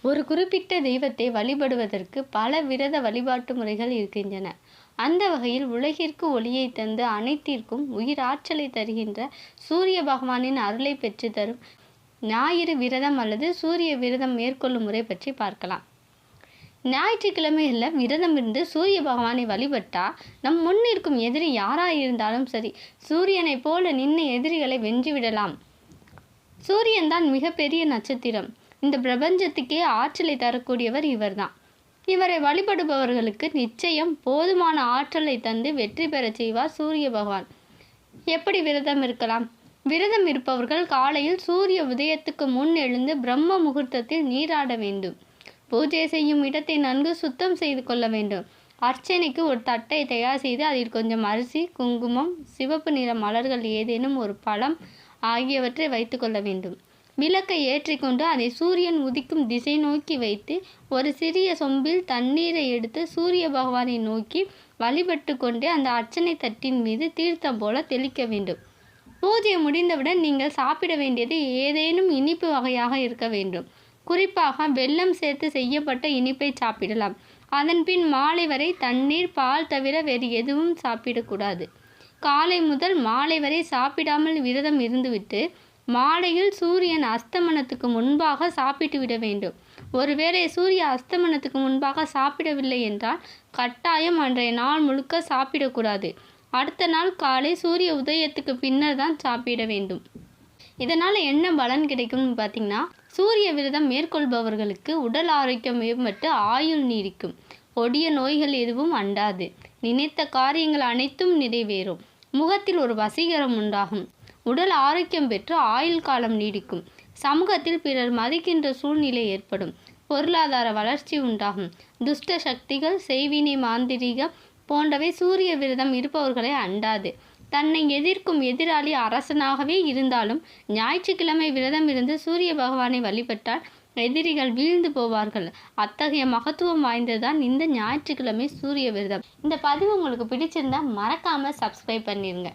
ஒரு குறிப்பிட்ட தெய்வத்தை வழிபடுவதற்கு பல விரத வழிபாட்டு முறைகள் இருக்கின்றன. அந்த வகையில் உலகிற்கு ஒளியை தந்து அனைத்திற்கும் உயிராற்றலை தருகின்ற சூரிய பகவானின் அருளை பெற்று தரும் ஞாயிறு விரதம் அல்லது சூரிய விரதம் மேற்கொள்ளும் முறை பற்றி பார்க்கலாம். ஞாயிற்றுக்கிழமைகளில் விரதம் இருந்து சூரிய பகவானை வழிபட்டா நம் முன்னிற்கும் எதிரி யாராயிருந்தாலும் சரி, சூரியனை போல நின்று எதிரிகளை வென்றுவிடலாம். சூரியன் தான் மிகப்பெரிய நட்சத்திரம். இந்த பிரபஞ்சத்துக்கே ஆற்றலை தரக்கூடியவர் இவர்தான். இவரை வழிபடுபவர்களுக்கு நிச்சயம் போதுமான ஆற்றலை தந்து வெற்றி பெறச் செய்வார் சூரிய பகவான். எப்படி விரதம் இருக்கலாம்? விரதம் இருப்பவர்கள் காலையில் சூரிய உதயத்துக்கு முன் எழுந்து பிரம்ம முகூர்த்தத்தில் நீராட வேண்டும். பூஜை செய்யும் இடத்தை நன்கு சுத்தம் செய்து கொள்ள வேண்டும். அர்ச்சனைக்கு ஒரு தட்டை தயார் செய்து அதில் கொஞ்சம் அரிசி, குங்குமம், சிவப்பு நிற மலர்கள், ஏதேனும் ஒரு பழம் ஆகியவற்றை வைத்து கொள்ள வேண்டும். விளக்கை ஏற்றிக்கொண்டு அதை சூரியன் உதிக்கும் திசை நோக்கி வைத்து ஒரு சிறிய சொம்பில் தண்ணீரை எடுத்து சூரிய பகவானை நோக்கி வழிபட்டு கொண்டே அந்த அர்ச்சனை தட்டின் மீது தீர்த்தம் போல தெளிக்க வேண்டும். பூஜை முடிந்தவுடன் நீங்கள் சாப்பிட வேண்டியது ஏதேனும் இனிப்பு வகையாக இருக்க வேண்டும். குறிப்பாக வெல்லம் சேர்த்து செய்யப்பட்ட இனிப்பை சாப்பிடலாம். அதன்பின் மாலை வரை தண்ணீர், பால் தவிர வேறு எதுவும் சாப்பிடக்கூடாது. காலை முதல் மாலை வரை சாப்பிடாமல் விரதம் இருந்துவிட்டு மாலையில் சூரியன் அஸ்தமனத்துக்கு முன்பாக சாப்பிட்டு விட வேண்டும். ஒருவேளை சூரிய அஸ்தமனத்துக்கு முன்பாக சாப்பிடவில்லை என்றால் கட்டாயம் அன்றைய நாள் முழுக்க சாப்பிடக்கூடாது. அடுத்த நாள் காலை சூரிய உதயத்துக்கு பின்னர் தான் சாப்பிட வேண்டும். இதனால் என்ன பலன் கிடைக்கும்னு பார்த்தீங்கன்னா, சூரிய விரதம் மேற்கொள்பவர்களுக்கு உடல் ஆரோக்கியம் மேம்பட்டு ஆயுள் நீடிக்கும். கொடிய நோய்கள் எதுவும் அண்டாது. நினைத்த காரியங்கள் அனைத்தும் நிறைவேறும். முகத்தில் ஒரு வசீகரம் உண்டாகும். உடல் ஆரோக்கியம் பெற்று ஆயுள் காலம் நீடிக்கும். சமூகத்தில் பிறர் மதிக்கின்ற சூழ்நிலை ஏற்படும். பொருளாதார வளர்ச்சி உண்டாகும். துஷ்ட சக்திகள், செய்வினை, மாந்திரீகம் போன்றவை சூரிய விரதம் இருப்பவர்களை அண்டாது. தன்னை எதிர்க்கும் எதிராளி அரசனாகவே இருந்தாலும் ஞாயிற்றுக்கிழமை விரதம் இருந்து சூரிய பகவானை வழிபட்டால் எதிரிகள் வீழ்ந்து போவார்கள். அத்தகைய மகத்துவம் வாய்ந்ததுதான் இந்த ஞாயிற்றுக்கிழமை சூரிய விரதம். இந்த பதிவு உங்களுக்கு பிடிச்சிருந்தா மறக்காம சப்ஸ்கிரைப் பண்ணிருங்க.